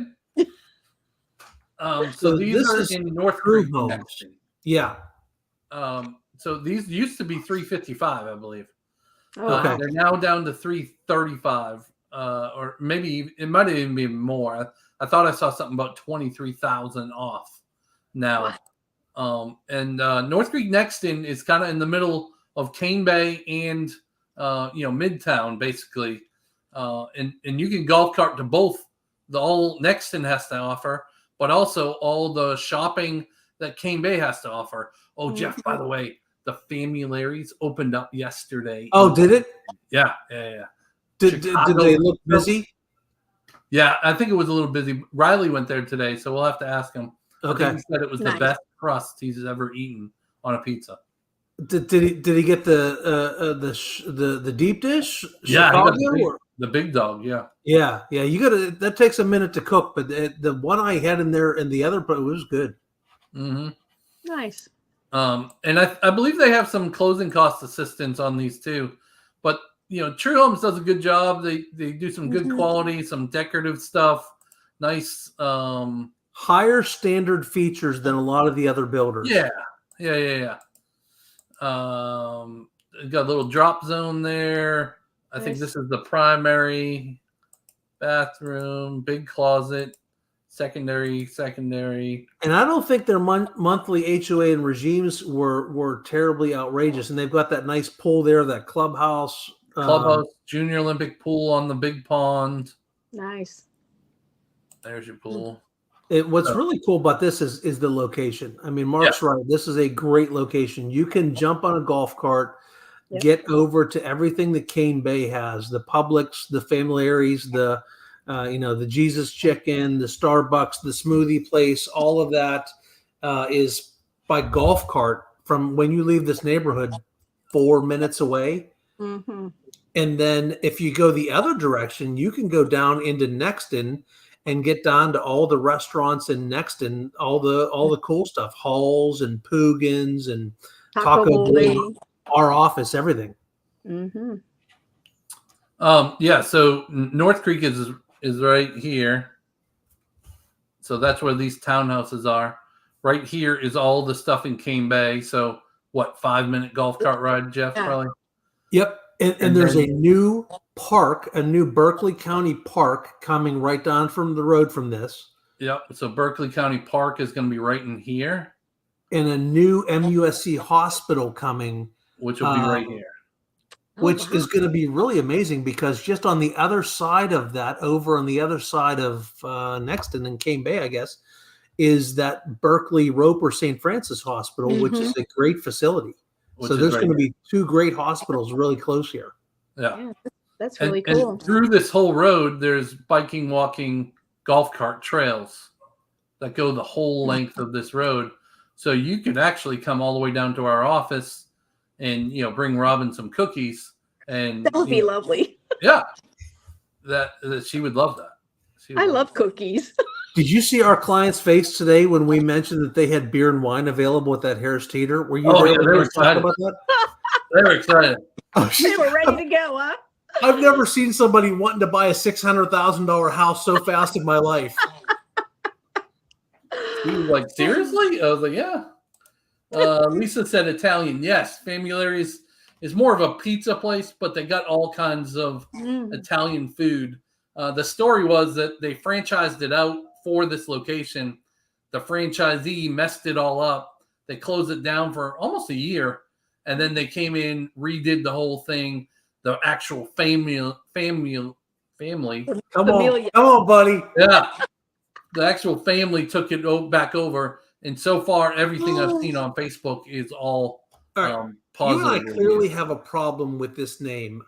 So these this are is in North Crew Creek. homes. Nexton. Yeah. So these used to be $355, I believe. Oh, Okay. wow. They're now down to $335, or maybe it might even be more. I thought I saw something about 23,000 off now. And North Creek Nexton is kind of in the middle of Cane Bay and Midtown, basically. And you can golf cart to both. All Nexton has to offer, but also all the shopping that Cane Bay has to offer. Oh, Jeff, by the way, the Famularies opened up yesterday. Oh, did it? Yeah. Did they look busy? Yeah, I think it was a little busy. Riley went there today, so we'll have to ask him. I think Okay. he said it was the Nice. best crust he's ever eaten on a pizza. Did he get the deep dish? Yeah, he got Chicago? Or? the big dog. Yeah. Yeah. You gotta. That takes a minute to cook, but the one I had in there and the other, but it was good. Mm-hmm. Nice. And I believe they have some closing cost assistance on these too, but True Homes does a good job. They do some good quality, some decorative stuff, nice. Higher standard features than a lot of the other builders. Yeah. Got a little drop zone there. I think this is the primary bathroom, big closet, secondary. And I don't think their monthly HOA and regimes were terribly outrageous. And they've got that nice pool there, that clubhouse. Junior Olympic pool on the big pond. Nice. There's your pool. What's really cool about this is the location. I mean, Mark's right. This is a great location. You can jump on a golf cart, get over to everything that Cane Bay has, the Publix, the Familiaries, the Jesus Chicken, the Starbucks, the smoothie place, all of that is by golf cart from when you leave this neighborhood 4 minutes away. Mm-hmm. And then if you go the other direction, you can go down into Nexton and get down to all the restaurants in Nexton, all the cool stuff, Halls and Poogan's and Taco Bell, our office, everything. Mm-hmm. So North Creek is right here. So that's where these townhouses are. Right here is all the stuff in Cane Bay. So what, 5-minute golf cart ride, Jeff? Yeah. Probably. Yep. And there's a new park, a new Berkeley County Park coming right down from the road from this. Yep. So Berkeley County Park is going to be right in here. And a new MUSC hospital coming. Which will be right here. Which is going to be really amazing because just on the other side of that, over on the other side of Nexton and Cane Bay, I guess, is that Berkeley Roper St. Francis Hospital, which is a great facility. So there's going to be 2 great hospitals really close here. Yeah. That's really cool. And through this whole road, there's biking, walking, golf cart trails that go the whole length of this road. So you could actually come all the way down to our office and, bring Robin some cookies. And That would be lovely. Yeah. That she would love that. I love cookies. Did you see our client's face today when we mentioned that they had beer and wine available at that Harris Teeter? Were you there? They were excited about that? They were excited. They were ready to go, huh? I've never seen somebody wanting to buy a $600,000 house so fast in my life. He was like, seriously? I was like, yeah. Lisa said Italian. Yes. Familiaries is more of a pizza place, but they got all kinds of Italian food. The story was that they franchised it out for this location. The franchisee messed it all up. They closed it down for almost a year, and then they came in, redid the whole thing. The actual family. Come on, buddy. Yeah, the actual family took it back over, and so far everything I've seen on Facebook is all positive. You and I clearly have a problem with this name.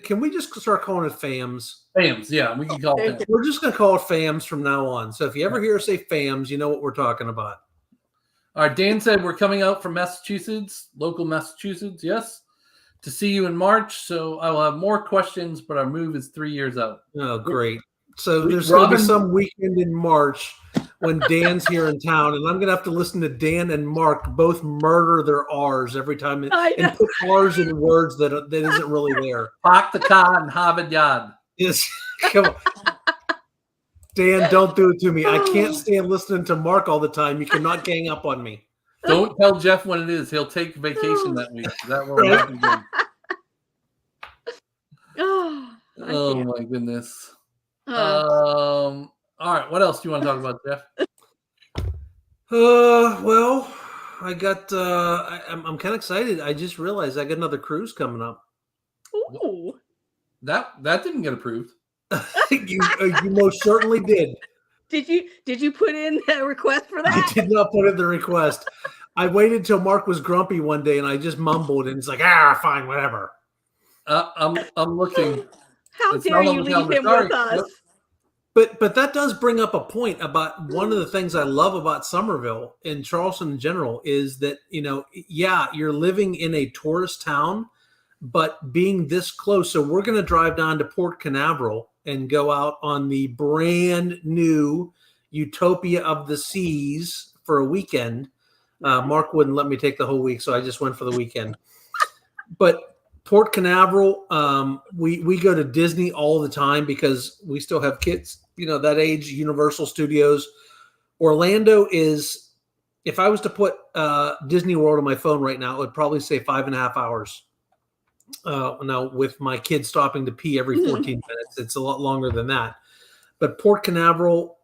Can we just start calling it FAMS? FAMS, yeah, we can call it FAMS. We're just going to call it FAMS from now on. So if you ever hear us say FAMS, you know what we're talking about. All right, Dan said we're coming out from Massachusetts, local Massachusetts, yes, to see you in March. So I will have more questions, but our move is 3 years out. Oh, great. So there's going to be some weekend in March when Dan's here in town, and I'm going to have to listen to Dan and Mark both murder their R's every time and put R's in words that isn't really there. Park the car and Harvard Yard. Yes, come on. Dan, don't do it to me. I can't stand listening to Mark all the time. You cannot gang up on me. Don't tell Jeff when it is. He'll take vacation that week. That will happen. Oh my goodness. All right. What else do you want to talk about, Jeff? Well, I got. I'm kind of excited. I just realized I got another cruise coming up. Ooh. That didn't get approved. You most certainly did. Did you put in a request for that? I did not put in the request. I waited till Mark was grumpy one day, and I just mumbled, and it's like, fine, whatever. I'm looking. How dare you leave him with us? But that does bring up a point about one of the things I love about Summerville and Charleston in general is that, yeah, you're living in a tourist town, but being this close. So we're going to drive down to Port Canaveral and go out on the brand new Utopia of the Seas for a weekend. Mark wouldn't let me take the whole week, so I just went for the weekend. But Port Canaveral, we go to Disney all the time because we still have kids, that age, Universal Studios. Orlando is, if I was to put Disney World on my phone right now, it would probably say 5.5 hours. Now, with my kids stopping to pee every 14 minutes, it's a lot longer than that. But Port Canaveral,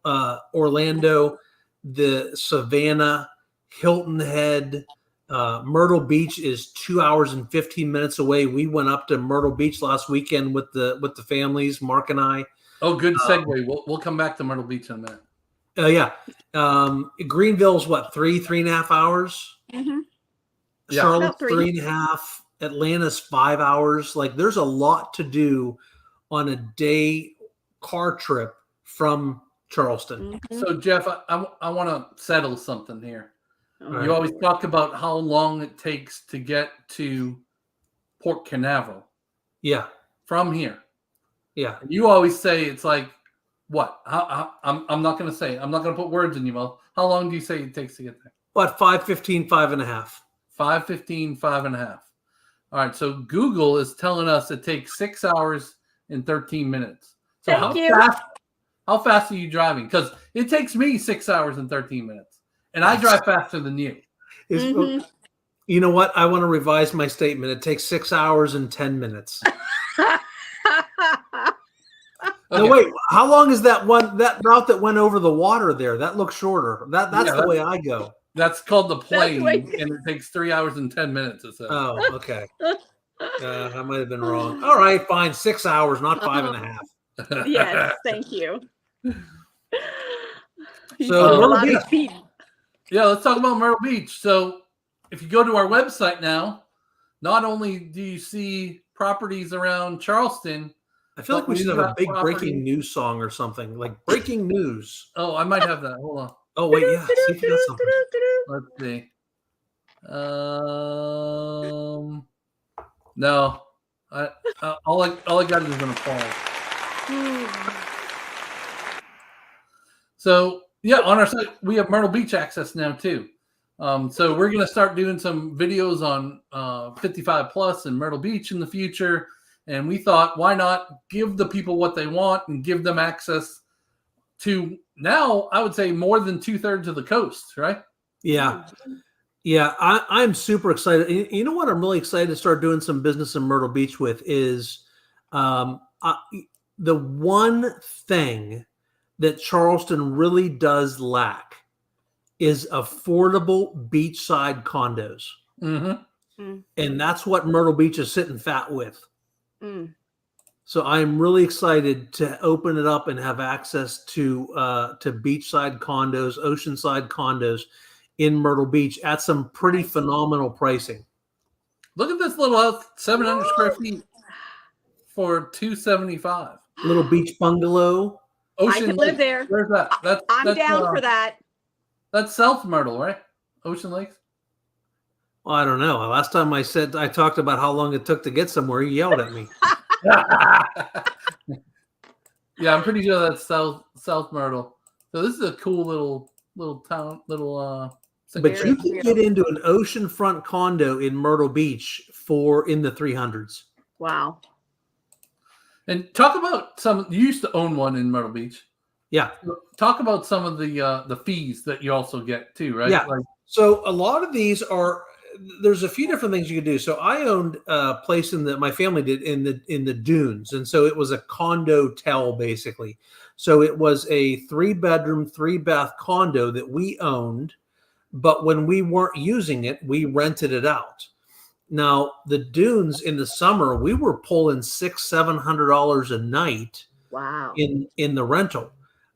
Orlando, the Savannah, Hilton Head, Myrtle Beach is 2 hours and 15 minutes away. We went up to Myrtle Beach last weekend with the families, Mark and I. Oh, good segue. We'll come back to Myrtle Beach in a minute. Yeah. Greenville's what, 3.5 hours? Mm-hmm. Yeah. Charlotte's 3.5. Atlanta's 5 hours. Like, there's a lot to do on a day car trip from Charleston. Mm-hmm. So, Jeff, I want to settle something here. All You always talk about how long it takes to get to Port Canaveral. Yeah. From here. Yeah. And you always say it's like, what? I'm not going to say. I'm not going to put words in your mouth. How long do you say it takes to get there? What, 5:15, 5.5? 5:15, 5.5. All right. So Google is telling us it takes 6 hours and 13 minutes. So how fast are you driving? Because it takes me 6 hours and 13 minutes. And I drive faster than you. Mm-hmm. You know what? I want to revise my statement. It takes 6 hours and 10 minutes. Okay. No, wait. How long is that route that went over the water there? That looks shorter. That's the way I go. That's called the plane, That's and it takes 3 hours and 10 minutes. It says. Oh, okay. I might have been wrong. All right, fine. 6 hours, not 5.5. Yes, thank you. So a lot of speed. Yeah, let's talk about Myrtle Beach. So if you go to our website now, not only do you see properties around Charleston, I feel like we should have a big breaking news song or something, like breaking news. Oh, I might have that. Hold on. Oh, wait, yeah. See if you got something. Let's see. No. All I got is an applause. So, yeah, on our site, we have Myrtle Beach access now, too. So we're going to start doing some videos on 55 plus in Myrtle Beach in the future. And we thought, why not give the people what they want and give them access to now, I would say, more than 2/3 of the coast, right? Yeah. Yeah, I'm super excited. You know what I'm really excited to start doing some business in Myrtle Beach with is the one thing that Charleston really does lack is affordable beachside condos. Mm-hmm. And that's what Myrtle Beach is sitting fat with. Mm. So I'm really excited to open it up and have access to beachside condos, oceanside condos in Myrtle Beach at some pretty phenomenal pricing. Look at this little house, 700 square feet for $275. Little beach bungalow. I could live there. Where's that? I'm down for that. That's South Myrtle, right? Ocean Lakes. Well, I don't know. Last time I talked about how long it took to get somewhere, you yelled at me. Yeah, I'm pretty sure that's South Myrtle. So this is a cool little town, But you can get into an oceanfront condo in Myrtle Beach in the 300s. Wow. And talk about you used to own one in Myrtle Beach. Yeah. Talk about some of the fees that you also get too, right? Yeah. So a lot of these there's a few different things you can do. So I owned a place my family did in the dunes. And so it was a condo-tel basically. So it was a 3-bedroom, 3-bath condo that we owned, but when we weren't using it, we rented it out. Now the dunes in the summer, we were pulling $600-700 a night. Wow. In the rental.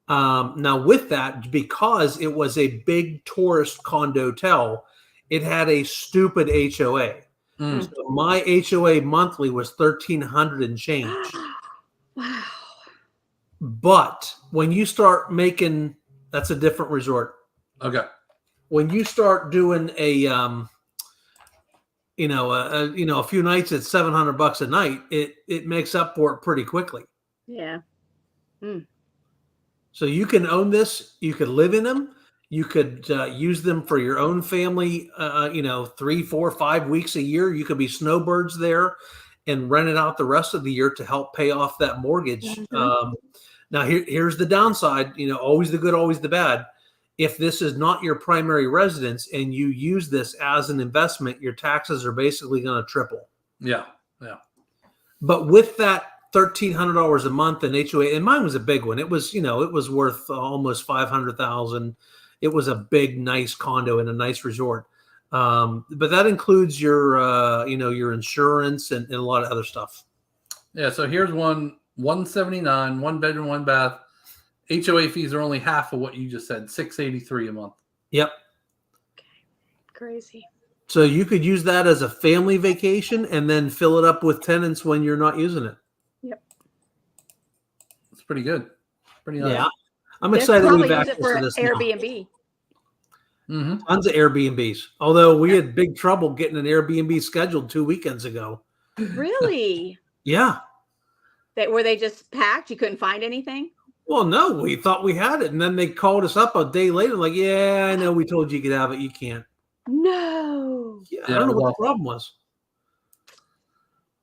Now with that, because it was a big tourist condo-tel, it had a stupid HOA. So my HOA monthly was $1,300 and change. Wow. But when you start making, that's a different resort. Okay. When you start doing a few nights at $700 a night, it makes up for it pretty quickly. Yeah. So you can own this. You could live in them. You could use them for your own family. 3, 4, 5 weeks a year. You could be snowbirds there, and rent it out the rest of the year to help pay off that mortgage. Mm-hmm. Now here's the downside. Always the good, always the bad. If this is not your primary residence and you use this as an investment, your taxes are basically going to triple. Yeah. But with that $1,300 a month in HOA, and mine was a big one. It was, it was worth almost $500,000. It was a big, nice condo in a nice resort. But that includes your, your insurance and a lot of other stuff. Yeah. So here's $179, 1 bedroom, 1 bath. HOA fees are only half of what you just said, $683 a month. Yep. Okay. Crazy. So you could use that as a family vacation and then fill it up with tenants when you're not using it. Yep. It's pretty good. Pretty nice. Yeah. I'm excited we've use it access for to this now. Airbnb. Mm-hmm. Tons of Airbnbs. Although we had big trouble getting an Airbnb scheduled 2 weekends ago. Really? Yeah. Were they just packed? You couldn't find anything? Well, no, we thought we had it. And then they called us up a day later, like, yeah, I know we told you could have it. You can't. No. Yeah, I don't know what the problem was.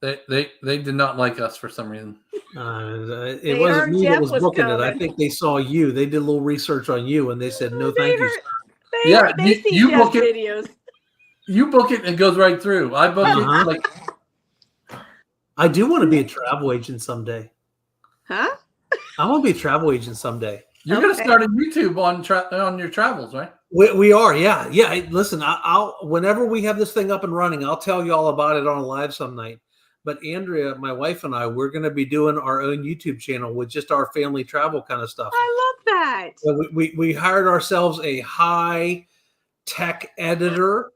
They did not like us for some reason. It wasn't me that was booking it. I think they saw you. They did a little research on you, and they said, no, thank you. They see you book it. videos. You book it and it goes right through. I book it like. I do want to be a travel agent someday. Huh? I want to be a travel agent someday. You're going to start a YouTube on your travels, right? We are, yeah. Listen, I'll whenever we have this thing up and running, I'll tell you all about it on live some night. But Andrea, my wife, and I, we're going to be doing our own YouTube channel with just our family travel kind of stuff. I love that. So we hired ourselves a high tech editor,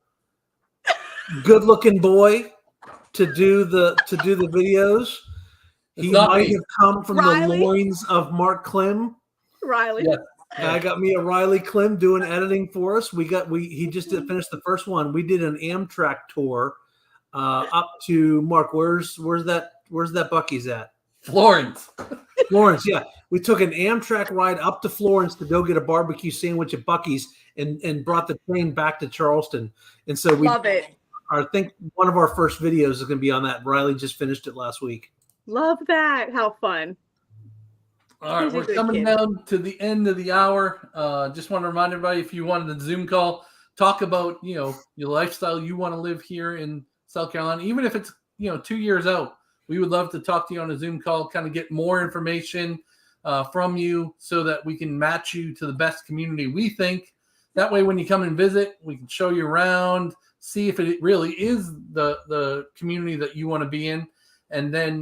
good looking boy to do the videos. He might have come from Riley? the loins of Mark Klim. Riley. Yeah. I got me a Riley Klim doing editing for us. He just finished the first one. We did an Amtrak tour up to Mark. Where's that Buc-ee's at? Florence. Florence, yeah. We took an Amtrak ride up to Florence to go get a barbecue sandwich at Buc-ee's and brought the train back to Charleston. And so Love it. I think one of our first videos is going to be on that. Riley just finished it last week. Love that. How fun. All right, we're coming down to the end of the hour. Just want to remind everybody, if you wanted a Zoom call, talk about, your lifestyle you want to live here in South Carolina, even if it's, 2 years out, we would love to talk to you on a Zoom call, kind of get more information from you so that we can match you to the best community we think. That way, when you come and visit, we can show you around, see if it really is the community that you want to be in. And then,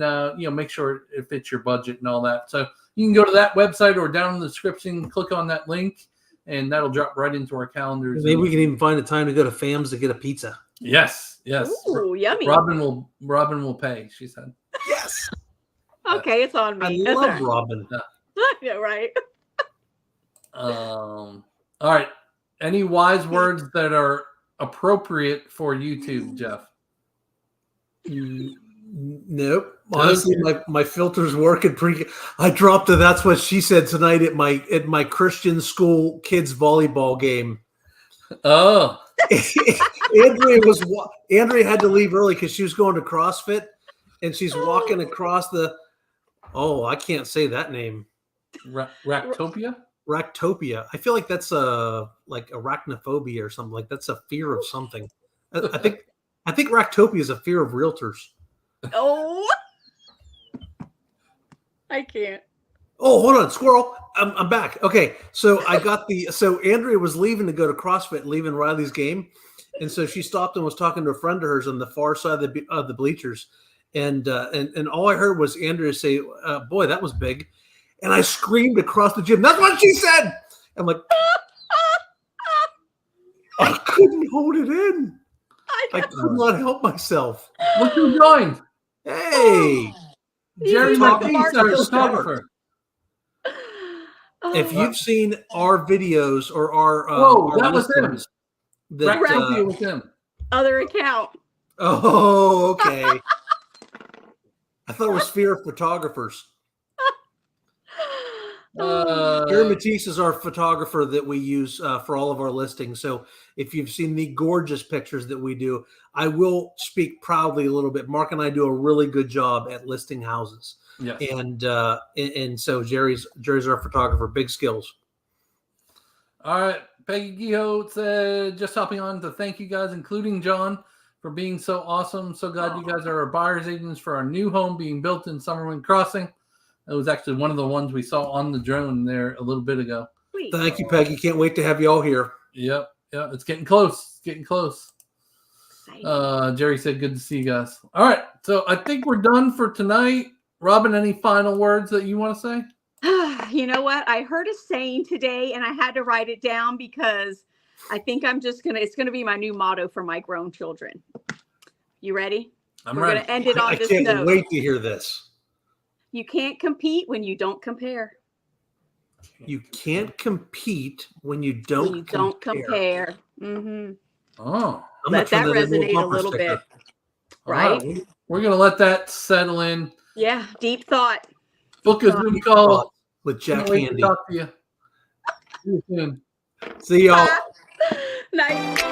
make sure it fits your budget and all that. So you can go to that website or down in the description, click on that link, and that'll drop right into our calendars. Maybe we can even find a time to go to Fam's to get a pizza. Yes. Ooh, yummy. Robin will pay, she said. Yes. Okay, it's on me. I love Robin. Yeah, right. All right. Any wise words that are appropriate for YouTube, Jeff? Nope. Honestly, my filter's working pretty good. I dropped a "That's What She Said" tonight at my Christian school kids volleyball game. Oh. Andrea had to leave early because she was going to CrossFit, and she's walking across the. Oh, I can't say that name. Ractopia? Ractopia. I feel like that's like arachnophobia or something. Like that's a fear of something. I think Ractopia is a fear of realtors. Oh, I can't. Oh, hold on, squirrel. I'm back. Okay, so so Andrea was leaving to go to CrossFit, leaving Riley's game, and so she stopped and was talking to a friend of hers on the far side of the bleachers, and all I heard was Andrea say, "Boy, that was big," and I screamed across the gym, "That's what she said!" I'm like, I couldn't hold it in. I could not help myself. Look who joined. Hey, Jerry McGee, our photographer. If you've seen our videos or our Whoa, our that was him. listings, that, Right. With him. Other account. oh, okay. I thought it was Fear of Photographers. Gary Matisse is our photographer that we use for all of our listings. So if you've seen the gorgeous pictures that we do, I will speak proudly a little bit. Mark and I do a really good job at listing houses. Yes. And so Jerry's our photographer. Big skills. All right. Peggy Guillot said, just hopping on to thank you guys, including John, for being so awesome. So glad you guys are our buyer's agents for our new home being built in Summerville Crossing. It was actually one of the ones we saw on the drone there a little bit ago. Sweet. Thank you, Peggy. Can't wait to have you all here. Yep. Yeah, it's getting close. It's getting close. Jerry said, good to see you guys. All right. So I think we're done for tonight. Robin, any final words that you want to say? You know what? I heard a saying today and I had to write it down because I think it's going to be my new motto for my grown children. You ready? We're going to end it on this note. I can't note. wait to hear this. You can't compete when you don't compare. You can't compete when you don't compare. Mm-hmm. Oh. Let that resonate a little bit. Right? We're going to let that settle in. Yeah. Deep thought. Book a Zoom call with Jack Handy. Handy. Talk to you. See you soon. See y'all. Night.